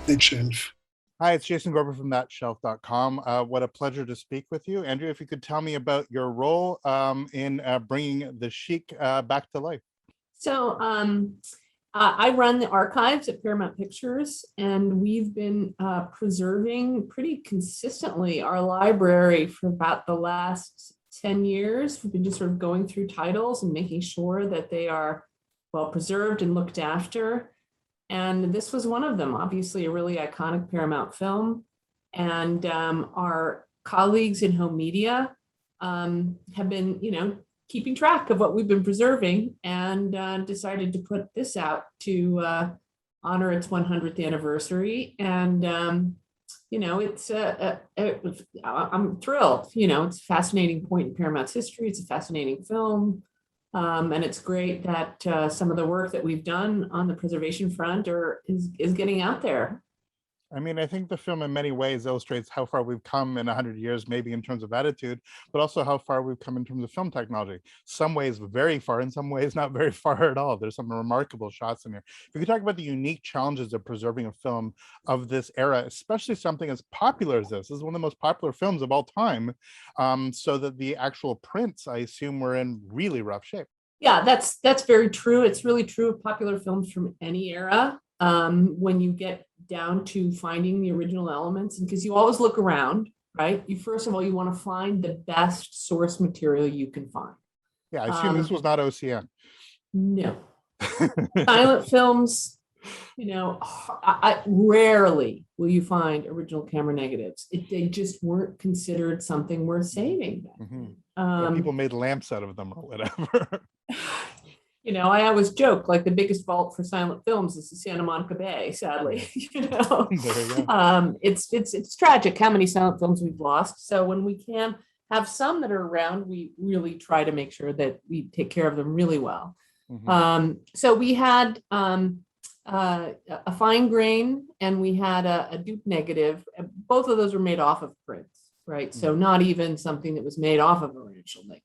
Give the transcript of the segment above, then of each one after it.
That shelf. Hi, it's Jason Gorber from thatshelf.com. What a pleasure to speak with you. Andrea, if you could tell me about your role in bringing the Sheik back to life. I run the archives at Paramount Pictures, and we've been preserving pretty consistently our library for about the last 10 years. We've been just sort of going through titles and making sure that they are well preserved and looked after. And this was one of them, obviously a really iconic Paramount film. And our colleagues in home media have been, keeping track of what we've been preserving, and decided to put this out to honor its 100th anniversary. And, I'm thrilled. It's a fascinating point in Paramount's history. It's a fascinating film. And it's great that some of the work that we've done on the preservation front is getting out there. I mean, I think the film in many ways illustrates how far we've come in 100 years, maybe in terms of attitude, but also how far we've come in terms of film technology. Some ways very far, in some ways not very far at all. There's some remarkable shots in here. If you could talk about the unique challenges of preserving a film of this era, especially something as popular as this is one of the most popular films of all time, so that the actual prints, I assume, were in really rough shape. Yeah, that's very true. It's really true of popular films from any era. When you get down to finding the original elements, and because you always look around, right? First of all, you want to find the best source material you can find. Yeah, I assume this was not OCN. No. Silent films, rarely will you find original camera negatives. They just weren't considered something worth saving. People made lamps out of them or whatever. I always joke, like, the biggest vault for silent films is the Santa Monica Bay, sadly. There you go. It's tragic how many silent films we've lost. So when we can have some that are around, we really try to make sure that we take care of them really well. So we had a fine grain, and we had a dupe negative. Both of those were made off of prints, right? So not even something that was made off of a original negative.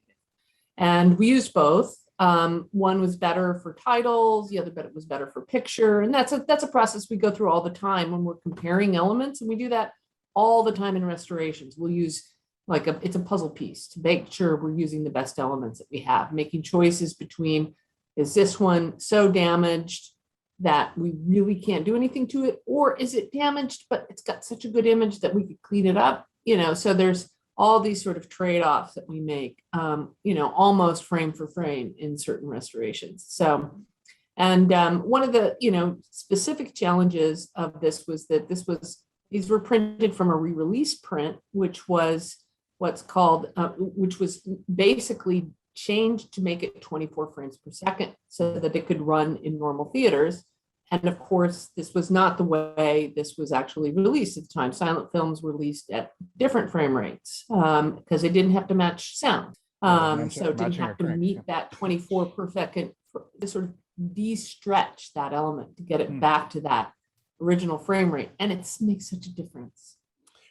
And we used both. One was better for titles, the other was better for picture. And that's a process we go through all the time when we're comparing elements. And we do that all the time in restorations. We'll use it's a puzzle piece to make sure we're using the best elements that we have, making choices between, is this one so damaged that we really can't do anything to it? Or is it damaged, but it's got such a good image that we could clean it up? So there's all these sort of trade-offs that we make, almost frame for frame in certain restorations. So, and one of the, specific challenges of this was that these were printed from a re-release print, which was what's called, which was basically changed to make it 24 frames per second so that it could run in normal theaters. And of course, this was not the way this was actually released at the time. Silent films were released at different frame rates because they didn't have to match sound. So it didn't have to meet that 24 per second, to sort of de-stretch that element to get it back to that original frame rate. And it makes such a difference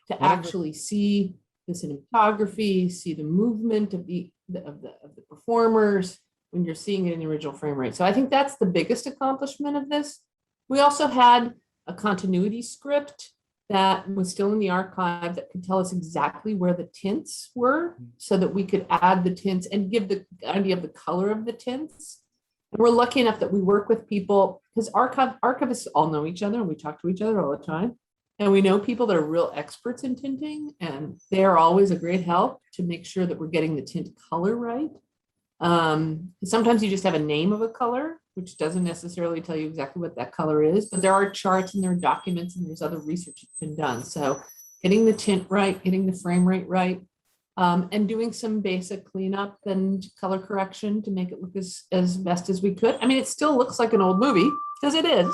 to actually see the cinematography, see the movement of the performers when you're seeing it in the original frame rate. So I think that's the biggest accomplishment of this. We also had a continuity script that was still in the archive that could tell us exactly where the tints were so that we could add the tints and give the idea of the color of the tints. And we're lucky enough that we work with people, because archivists all know each other and we talk to each other all the time. And we know people that are real experts in tinting, and they're always a great help to make sure that we're getting the tint color right. Sometimes you just have a name of a color, which doesn't necessarily tell you exactly what that color is, but there are charts and there are documents and there's other research that's been done. So getting the tint right, getting the frame rate right, and doing some basic cleanup and color correction to make it look as best as we could. I mean, it still looks like an old movie, because it is.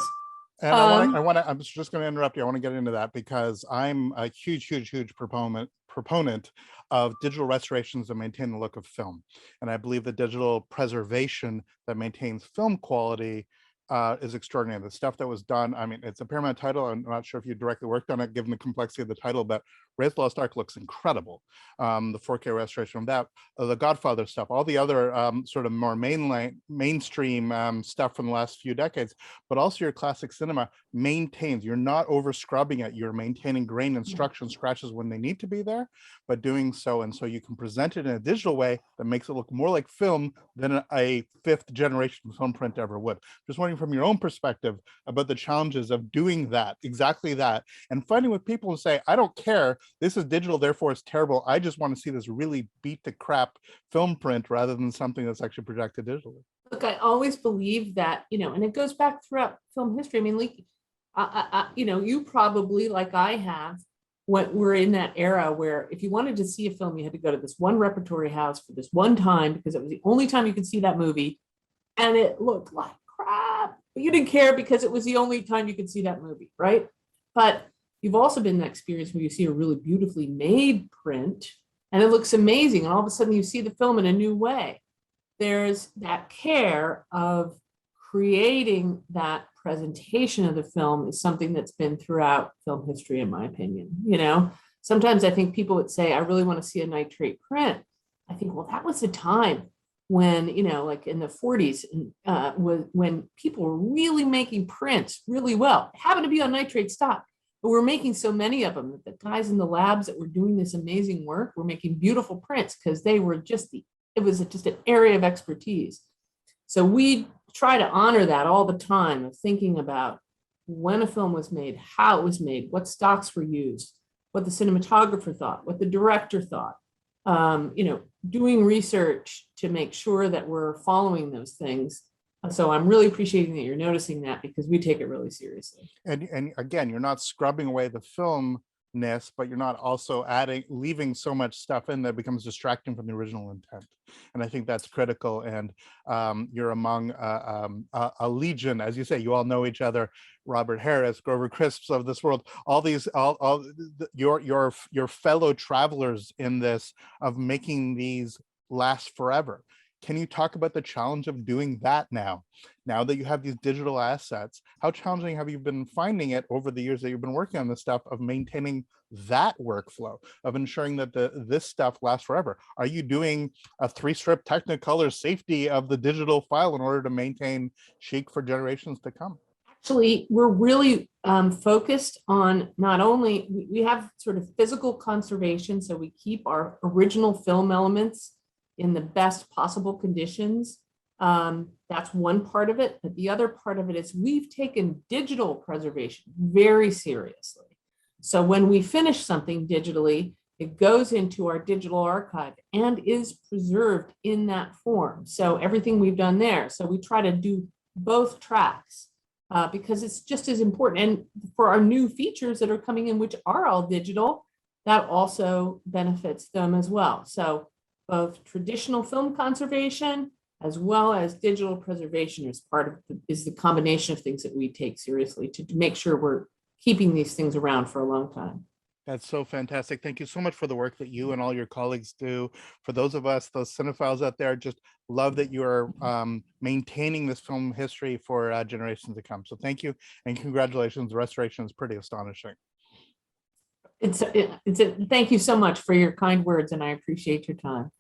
And I'm just going to interrupt you. I want to get into that because I'm a huge proponent of digital restorations that maintain the look of film. And I believe that digital preservation that maintains film quality is extraordinary. The stuff that was done, I mean, it's a Paramount title. I'm not sure if you directly worked on it, given the complexity of the title, but Raiders of the Lost Ark looks incredible. The 4K restoration of that, the Godfather stuff, all the other sort of more mainstream stuff from the last few decades, but also your classic cinema maintains, you're not over scrubbing it, you're maintaining grain and structure and scratches when they need to be there, but doing so, and so you can present it in a digital way that makes it look more like film than a fifth generation film print ever would. Just wondering from your own perspective about the challenges of doing that, exactly that, and fighting with people and say, I don't care, this is digital, therefore it's terrible. I just want to see this really beat to crap film print rather than something that's actually projected digitally. Look, I always believe that, and it goes back throughout film history. I mean, like, you probably, like I have, we're in that era where if you wanted to see a film, you had to go to this one repertory house for this one time because it was the only time you could see that movie, and it looked like crap, but you didn't care because it was the only time you could see that movie, right? But you've also been in that experience where you see a really beautifully made print and it looks amazing, and all of a sudden you see the film in a new way. There's that care of creating that presentation of the film is something that's been throughout film history, in my opinion. Sometimes I think people would say, I really want to see a nitrate print. I think, well, that was the time when, like in the 40s, when people were really making prints really well. It happened to be on nitrate stock, but we're making so many of them that the guys in the labs that were doing this amazing work were making beautiful prints because they were it was just an area of expertise. So we try to honor that all the time, of thinking about when a film was made, how it was made, what stocks were used, what the cinematographer thought, what the director thought, doing research to make sure that we're following those things. So I'm really appreciating that you're noticing that, because we take it really seriously. And again, you're not scrubbing away the filmness, but you're not also leaving so much stuff in that becomes distracting from the original intent. And I think that's critical. And you're among a legion, as you say. You all know each other. Robert Harris, Grover Crisps of this world, all your fellow travelers in this, of making these last forever. Can you talk about the challenge of doing that now that you have these digital assets? How challenging have you been finding it over the years that you've been working on this stuff, of maintaining that workflow, of ensuring that this stuff lasts forever? Are you doing a 3-strip Technicolor safety of the digital file in order to maintain Sheik for generations to come? Actually, we're really focused on, not only, we have sort of physical conservation, so we keep our original film elements in the best possible conditions. That's one part of it. But the other part of it is we've taken digital preservation very seriously. So when we finish something digitally, it goes into our digital archive and is preserved in that form. So everything we've done there. So we try to do both tracks because it's just as important. And for our new features that are coming in, which are all digital, that also benefits them as well. So both traditional film conservation as well as digital preservation is the combination of things that we take seriously to make sure we're keeping these things around for a long time. That's so fantastic. Thank you so much for the work that you and all your colleagues do. For those of us, those cinephiles out there, just love that you are maintaining this film history for generations to come. So thank you and congratulations. The restoration is pretty astonishing. Thank you so much for your kind words, and I appreciate your time.